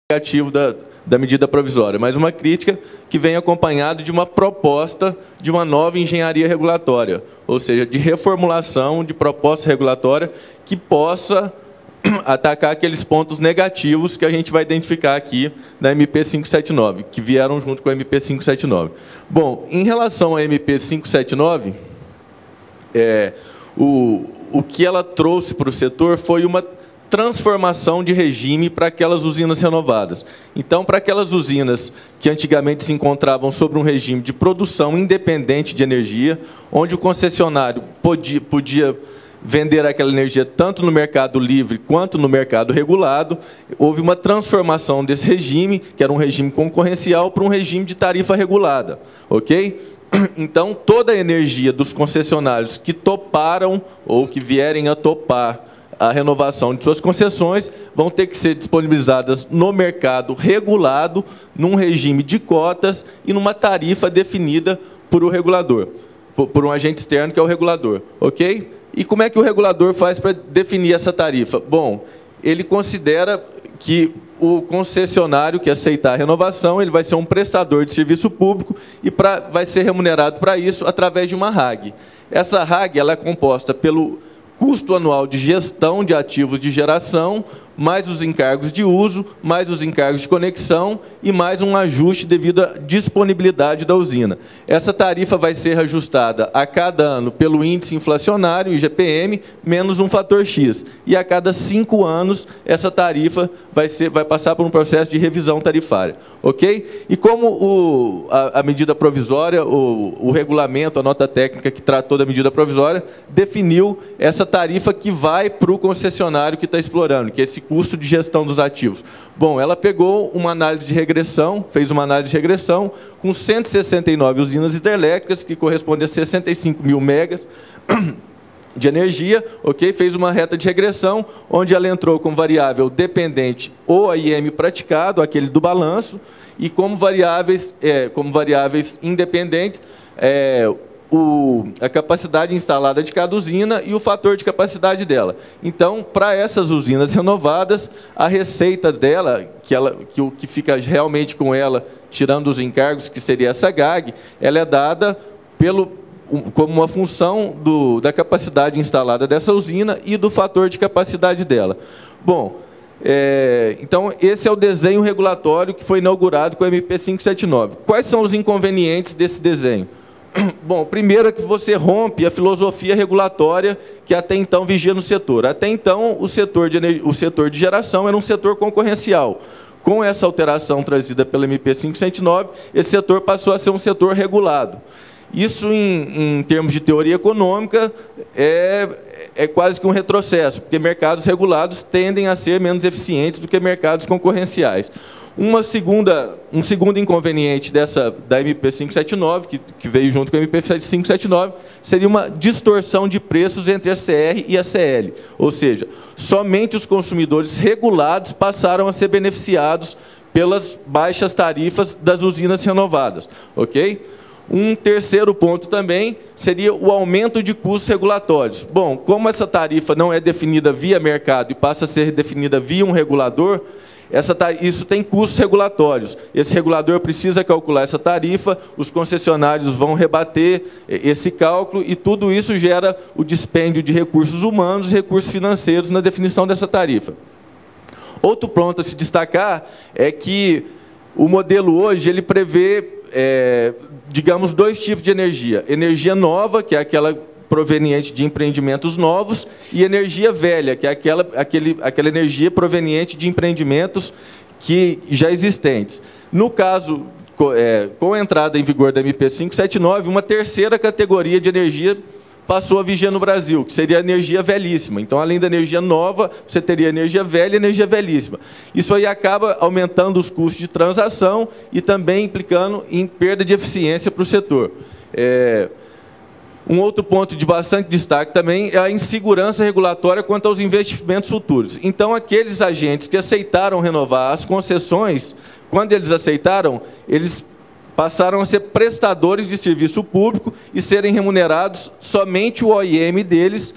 negativo da medida provisória, mas uma crítica que vem acompanhada de uma proposta de uma nova engenharia regulatória, ou seja, de reformulação de proposta regulatória que possa atacar aqueles pontos negativos que a gente vai identificar aqui na MP 579, que vieram junto com a MP 579. Bom, em relação à MP 579, o que ela trouxe para o setor foi uma transformação de regime para aquelas usinas renovadas. Então, para aquelas usinas que antigamente se encontravam sobre um regime de produção independente de energia, onde o concessionário podia vender aquela energia tanto no mercado livre quanto no mercado regulado, houve uma transformação desse regime, que era um regime concorrencial, para um regime de tarifa regulada. Ok? Então, toda a energia dos concessionários que toparam ou que vierem a topar a renovação de suas concessões vão ter que ser disponibilizadas no mercado regulado, num regime de cotas e numa tarifa definida por o regulador, por um agente externo que é o regulador. Ok? E como é que o regulador faz para definir essa tarifa? Bom, ele considera que o concessionário que aceitar a renovação, ele vai ser um prestador de serviço público e vai ser remunerado para isso através de uma RAG. Essa RAG ela é composta pelo custo anual de gestão de ativos de geração, mais os encargos de uso, mais os encargos de conexão e mais um ajuste devido à disponibilidade da usina. Essa tarifa vai ser ajustada a cada ano pelo índice inflacionário, IGPM, menos um fator X. E a cada 5 anos, essa tarifa vai passar por um processo de revisão tarifária. Ok? E como a medida provisória, o regulamento, a nota técnica que tratou da medida provisória, definiu essa tarifa que vai para o concessionário que está explorando, que é esse custo de gestão dos ativos. Bom, ela pegou uma análise de regressão, fez uma análise de regressão com 169 usinas hidrelétricas, que corresponde a 65 mil megas de energia, ok? Fez uma reta de regressão, onde ela entrou como variável dependente o AIM praticado, aquele do balanço, e como variáveis independentes, a capacidade instalada de cada usina e o fator de capacidade dela. Então, para essas usinas renovadas, a receita dela, o que fica realmente com ela, tirando os encargos, que seria essa GAG, ela é dada como uma função da capacidade instalada dessa usina e do fator de capacidade dela. Bom, então, esse é o desenho regulatório que foi inaugurado com a MP 579. Quais são os inconvenientes desse desenho? Bom, primeiro é que você rompe a filosofia regulatória que até então vigia no setor. Até então, o setor de geração era um setor concorrencial. Com essa alteração trazida pela MP 579, esse setor passou a ser um setor regulado. Isso, em termos de teoria econômica, é quase que um retrocesso, porque mercados regulados tendem a ser menos eficientes do que mercados concorrenciais. Um segundo inconveniente da MP 579, que veio junto com a MP 579, seria uma distorção de preços entre a CR e a CL. Ou seja, somente os consumidores regulados passaram a ser beneficiados pelas baixas tarifas das usinas renovadas. Ok? Um terceiro ponto também seria o aumento de custos regulatórios. Bom, como essa tarifa não é definida via mercado e passa a ser definida via um regulador, isso tem custos regulatórios. Esse regulador precisa calcular essa tarifa, os concessionários vão rebater esse cálculo e tudo isso gera o dispêndio de recursos humanos e recursos financeiros na definição dessa tarifa. Outro ponto a se destacar é que o modelo hoje ele prevê, digamos, 2 tipos de energia. Energia nova, que é aquela proveniente de empreendimentos novos, e energia velha, que é aquela energia proveniente de empreendimentos que já existentes. No caso, com a entrada em vigor da MP 579, uma terceira categoria de energia passou a vigiar no Brasil, que seria a energia velhíssima. Então, além da energia nova, você teria energia velha e energia velhíssima. Isso aí acaba aumentando os custos de transação e também implicando em perda de eficiência para o setor. Um outro ponto de bastante destaque também é a insegurança regulatória quanto aos investimentos futuros. Então, aqueles agentes que aceitaram renovar as concessões, quando eles aceitaram, eles passaram a ser prestadores de serviço público e serem remunerados somente o OIM deles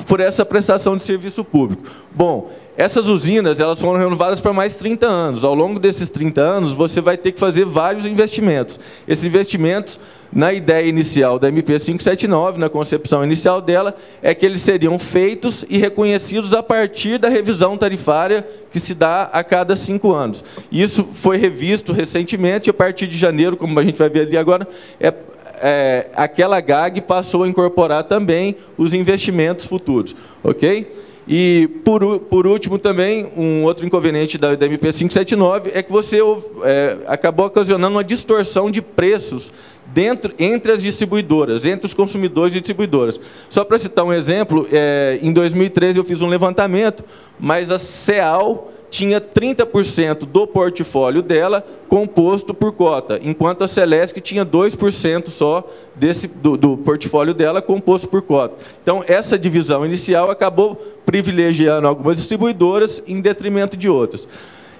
por essa prestação de serviço público. Bom, essas usinas elas foram renovadas para mais 30 anos. Ao longo desses 30 anos, você vai ter que fazer vários investimentos. Esses investimentos, na ideia inicial da MP 579, na concepção inicial dela, é que eles seriam feitos e reconhecidos a partir da revisão tarifária que se dá a cada 5 anos. Isso foi revisto recentemente, e a partir de janeiro, como a gente vai ver ali agora, aquela GAG passou a incorporar também os investimentos futuros. Ok? E, por último, também, um outro inconveniente da MP 579 é que você acabou ocasionando uma distorção de preços entre as distribuidoras, entre os consumidores e distribuidoras. Só para citar um exemplo, em 2013 eu fiz um levantamento, mas a CEAL tinha 30% do portfólio dela composto por cota, enquanto a Celesc tinha 2% só do portfólio dela composto por cota. Então, essa divisão inicial acabou privilegiando algumas distribuidoras em detrimento de outras.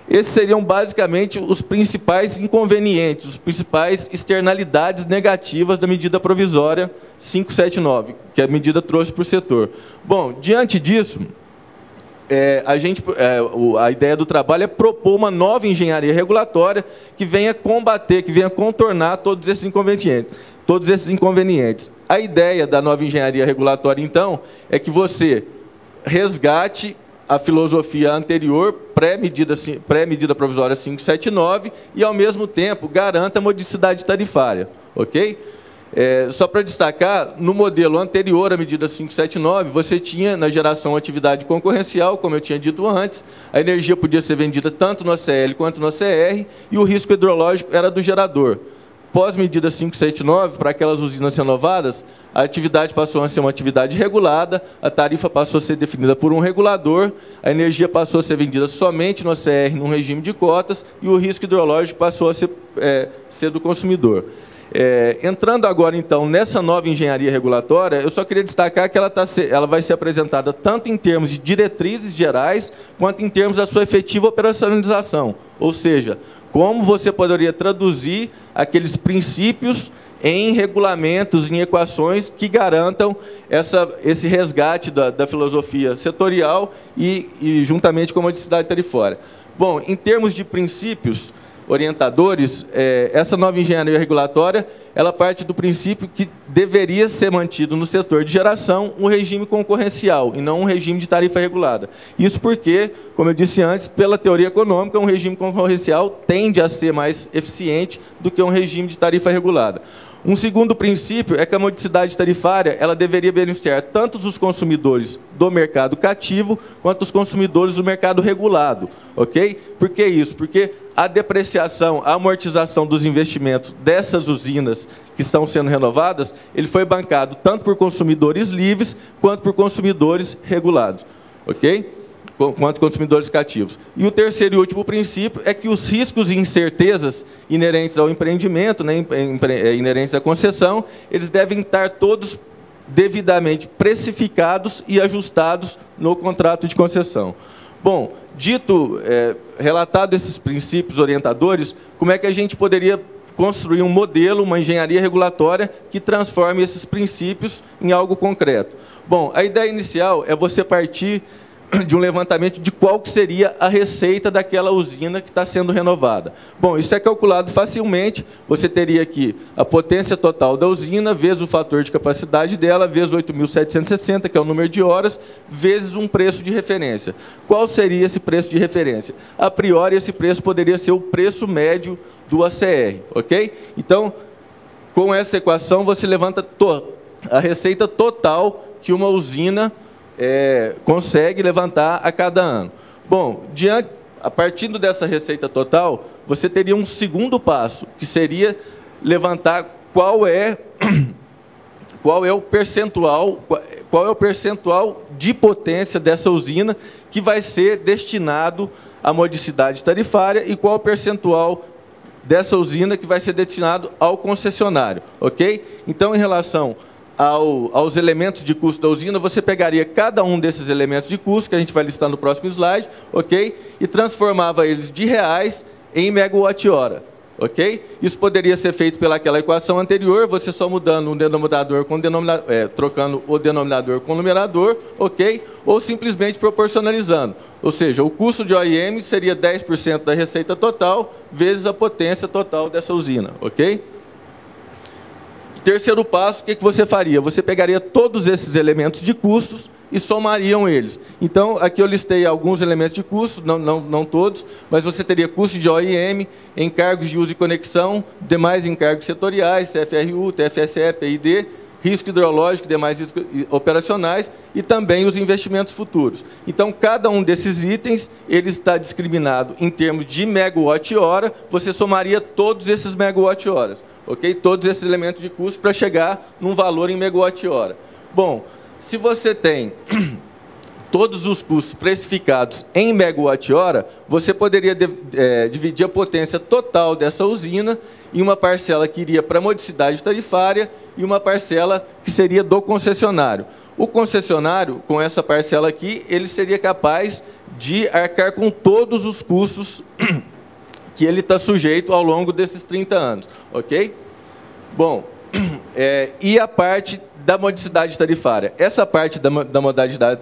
Esses seriam, basicamente, os principais inconvenientes, as principais externalidades negativas da medida provisória 579, que a medida trouxe para o setor. Bom, diante disso, a ideia do trabalho é propor uma nova engenharia regulatória que venha combater, que venha contornar todos esses inconvenientes. A ideia da nova engenharia regulatória, então, é que você resgate a filosofia anterior, pré-medida provisória 579, e, ao mesmo tempo, garanta a modicidade tarifária. Ok? Só para destacar, no modelo anterior à medida 579, você tinha na geração atividade concorrencial, como eu tinha dito antes, a energia podia ser vendida tanto no ACL quanto no ACR, e o risco hidrológico era do gerador. Pós-medida 579, para aquelas usinas renovadas, a atividade passou a ser uma atividade regulada, a tarifa passou a ser definida por um regulador, a energia passou a ser vendida somente no ACR, num regime de cotas, e o risco hidrológico passou a ser do consumidor. Entrando agora, então, nessa nova engenharia regulatória, eu só queria destacar que ela vai ser apresentada tanto em termos de diretrizes gerais, quanto em termos da sua efetiva operacionalização. Ou seja, como você poderia traduzir aqueles princípios em regulamentos, em equações que garantam esse resgate da filosofia setorial e juntamente com a modicidade tarifária. Bom, em termos de princípios orientadores, essa nova engenharia regulatória, ela parte do princípio que deveria ser mantido no setor de geração um regime concorrencial e não um regime de tarifa regulada. Isso porque, como eu disse antes, pela teoria econômica, um regime concorrencial tende a ser mais eficiente do que um regime de tarifa regulada. Um segundo princípio é que a modicidade tarifária ela deveria beneficiar tanto os consumidores do mercado cativo quanto os consumidores do mercado regulado. Ok? Por que isso? Porque a depreciação, a amortização dos investimentos dessas usinas que estão sendo renovadas, ele foi bancado tanto por consumidores livres quanto por consumidores regulados. Ok? Quanto consumidores cativos. E o terceiro e último princípio é que os riscos e incertezas inerentes ao empreendimento, né, inerentes à concessão, eles devem estar todos devidamente precificados e ajustados no contrato de concessão. Bom, relatado esses princípios orientadores, como é que a gente poderia construir um modelo, uma engenharia regulatória que transforme esses princípios em algo concreto? Bom, a ideia inicial é você partir de um levantamento de qual que seria a receita daquela usina que está sendo renovada. Bom, isso é calculado facilmente. Você teria aqui a potência total da usina, vezes o fator de capacidade dela, vezes 8.760, que é o número de horas, vezes um preço de referência. Qual seria esse preço de referência? A priori, esse preço poderia ser o preço médio do ACR. Ok? Então, com essa equação, você levanta a receita total que uma usina consegue levantar a cada ano. Bom, a partir dessa receita total, você teria um segundo passo, que seria levantar qual é o percentual de potência dessa usina que vai ser destinado à modicidade tarifária e qual é o percentual dessa usina que vai ser destinado ao concessionário. Ok? Então, em relação aos elementos de custo da usina, você pegaria cada um desses elementos de custo, que a gente vai listar no próximo slide, ok? E transformava eles de reais em megawatt-hora. ok? Isso poderia ser feito pelaquela equação anterior, você só mudando um denominador com denominador, trocando o denominador com o numerador, ok? Ou simplesmente proporcionalizando. Ou seja, o custo de OIM seria 10% da receita total, vezes a potência total dessa usina, ok? Terceiro passo, o que você faria? Você pegaria todos esses elementos de custos e somariam eles. Então, aqui eu listei alguns elementos de custo, não todos, mas você teria custo de OIM, encargos de uso e conexão, demais encargos setoriais, CFRU, TFSE, PID, risco hidrológico, demais riscos operacionais e também os investimentos futuros. Então, cada um desses itens, ele está discriminado em termos de megawatt-hora, você somaria todos esses megawatt-horas, ok? Todos esses elementos de custo para chegar num valor em megawatt-hora. Bom, se você tem todos os custos precificados em megawatt-hora, você poderia dividir a potência total dessa usina em uma parcela que iria para a modicidade tarifária e uma parcela que seria do concessionário. O concessionário, com essa parcela aqui, ele seria capaz de arcar com todos os custos que ele está sujeito ao longo desses 30 anos, ok? Bom, e a parte da modicidade tarifária. Essa parte da modicidade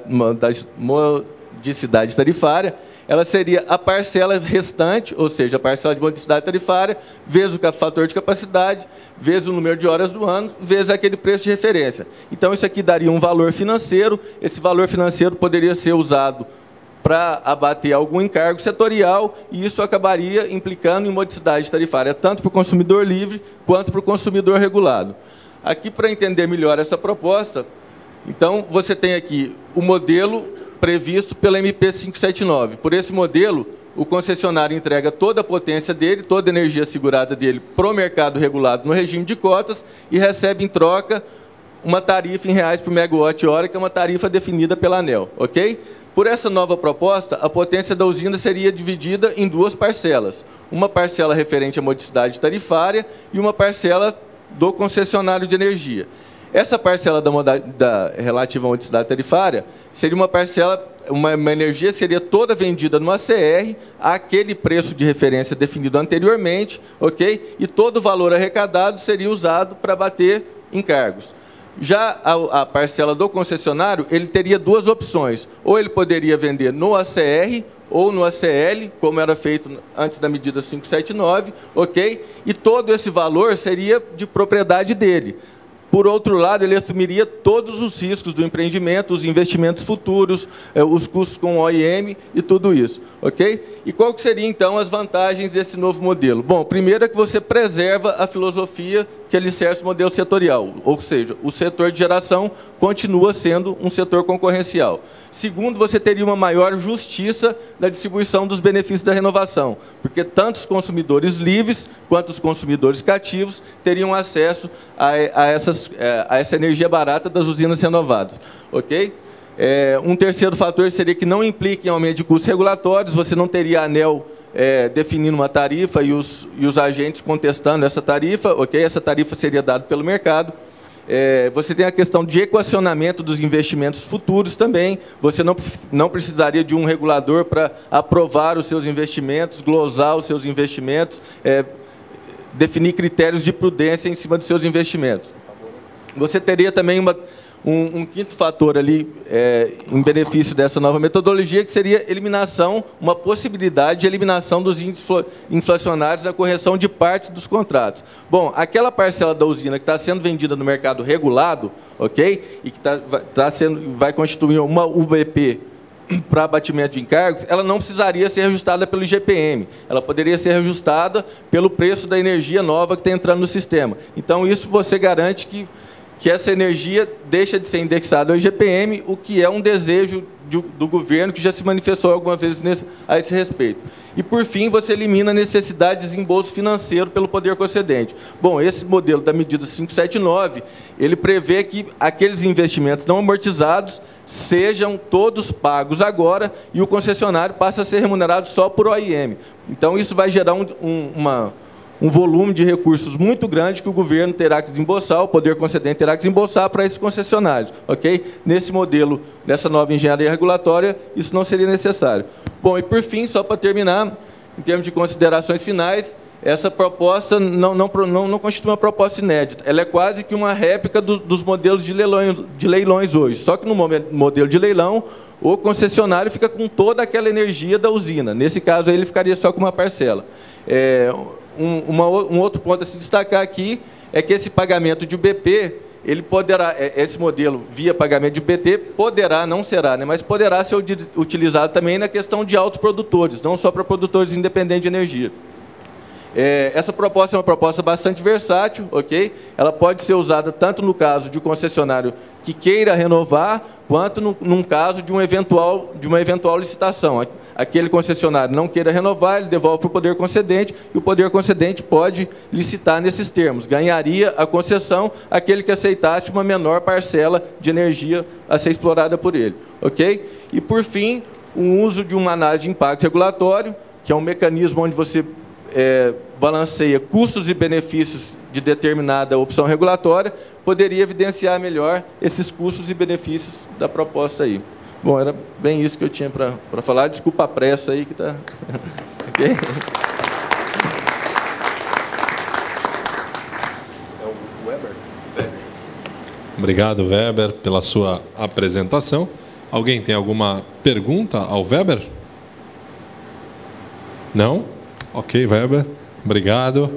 tarifária, ela seria a parcela restante, ou seja, a parcela de modicidade tarifária, vezes o fator de capacidade, vezes o número de horas do ano, vezes aquele preço de referência. Então, isso aqui daria um valor financeiro. Esse valor financeiro poderia ser usado para abater algum encargo setorial, e isso acabaria implicando em modicidade tarifária, tanto para o consumidor livre, quanto para o consumidor regulado. Aqui, para entender melhor essa proposta, então, você tem aqui o modelo previsto pela MP 579. Por esse modelo, o concessionário entrega toda a potência dele, toda a energia segurada dele para o mercado regulado no regime de cotas e recebe em troca uma tarifa em reais por megawatt-hora, que é uma tarifa definida pela ANEEL, ok? Por essa nova proposta, a potência da usina seria dividida em duas parcelas. Uma parcela referente à modicidade tarifária e uma parcela do concessionário de energia. Essa parcela relativa à modicidade tarifária seria uma parcela, uma energia seria toda vendida no ACR, àquele preço de referência definido anteriormente, ok? E todo o valor arrecadado seria usado para abater encargos. Já a parcela do concessionário, ele teria duas opções. Ou ele poderia vender no ACR ou no ACL, como era feito antes da medida 579, ok? E todo esse valor seria de propriedade dele. Por outro lado, ele assumiria todos os riscos do empreendimento, os investimentos futuros, os custos com OIM e tudo isso, ok? E qual que seria, então, as vantagens desse novo modelo? Bom, primeiro é que você preserva a filosofia que alicerça o modelo setorial, ou seja, o setor de geração continua sendo um setor concorrencial. Segundo, você teria uma maior justiça na distribuição dos benefícios da renovação, porque tanto os consumidores livres quanto os consumidores cativos teriam acesso a essa energia barata das usinas renovadas, ok? Um terceiro fator seria que não implica em aumento de custos regulatórios, você não teria a ANEEL definindo uma tarifa e os agentes contestando essa tarifa, ok? Essa tarifa seria dada pelo mercado. Você tem a questão de equacionamento dos investimentos futuros também. Você não precisaria de um regulador para aprovar os seus investimentos, glosar os seus investimentos, definir critérios de prudência em cima dos seus investimentos. Você teria também um quinto fator ali em benefício dessa nova metodologia, que seria uma possibilidade de eliminação dos índices inflacionários na correção de parte dos contratos. Bom, aquela parcela da usina que está sendo vendida no mercado regulado, ok, e que vai constituir uma UBP para abatimento de encargos, ela não precisaria ser ajustada pelo IGPM, ela poderia ser ajustada pelo preço da energia nova que está entrando no sistema. Então, isso você garante que essa energia deixa de ser indexada ao IGPM, o que é um desejo do governo, que já se manifestou algumas vezes a esse respeito. E, por fim, você elimina a necessidade de desembolso financeiro pelo poder concedente. Bom, esse modelo da medida 579, ele prevê que aqueles investimentos não amortizados sejam todos pagos agora e o concessionário passa a ser remunerado só por OIM. Então, isso vai gerar um volume de recursos muito grande que o governo terá que desembolsar, o poder concedente terá que desembolsar para esses concessionários, ok? Nesse modelo, nessa nova engenharia regulatória, isso não seria necessário. Bom, e por fim, só para terminar, em termos de considerações finais, essa proposta não constitui uma proposta inédita. Ela é quase que uma réplica dos modelos de leilões hoje. Só que no modelo de leilão, o concessionário fica com toda aquela energia da usina. Nesse caso, aí, ele ficaria só com uma parcela. Um outro ponto a se destacar aqui é que esse pagamento de UBP, ele poderá, esse modelo via pagamento de UBT, poderá, não será, né, mas poderá ser utilizado também na questão de autoprodutores, não só para produtores independentes de energia. Essa proposta é uma proposta bastante versátil, ok? Ela pode ser usada tanto no caso de um concessionário que queira renovar, quanto num caso de uma eventual licitação. Aquele concessionário não queira renovar, ele devolve para o poder concedente, e o poder concedente pode licitar nesses termos. Ganharia a concessão aquele que aceitasse uma menor parcela de energia a ser explorada por ele, ok? E, por fim, o uso de uma análise de impacto regulatório, que é um mecanismo onde você balanceia custos e benefícios de determinada opção regulatória, poderia evidenciar melhor esses custos e benefícios da proposta aí. Bom, era bem isso que eu tinha para falar. Desculpa a pressa aí que está... Okay? É o Weber. Obrigado, Weber, pela sua apresentação. Alguém tem alguma pergunta ao Weber? Não? Ok, Weber. Obrigado.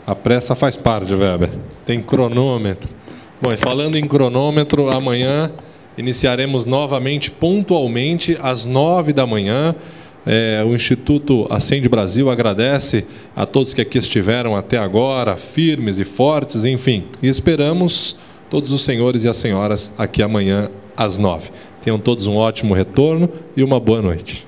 A pressa faz parte, Weber. Tem cronômetro. Bom, e falando em cronômetro, amanhã iniciaremos novamente, pontualmente, às 9 da manhã. O Instituto Acende Brasil agradece a todos que aqui estiveram até agora, firmes e fortes, enfim. E esperamos todos os senhores e as senhoras aqui amanhã às 9. Tenham todos um ótimo retorno e uma boa noite.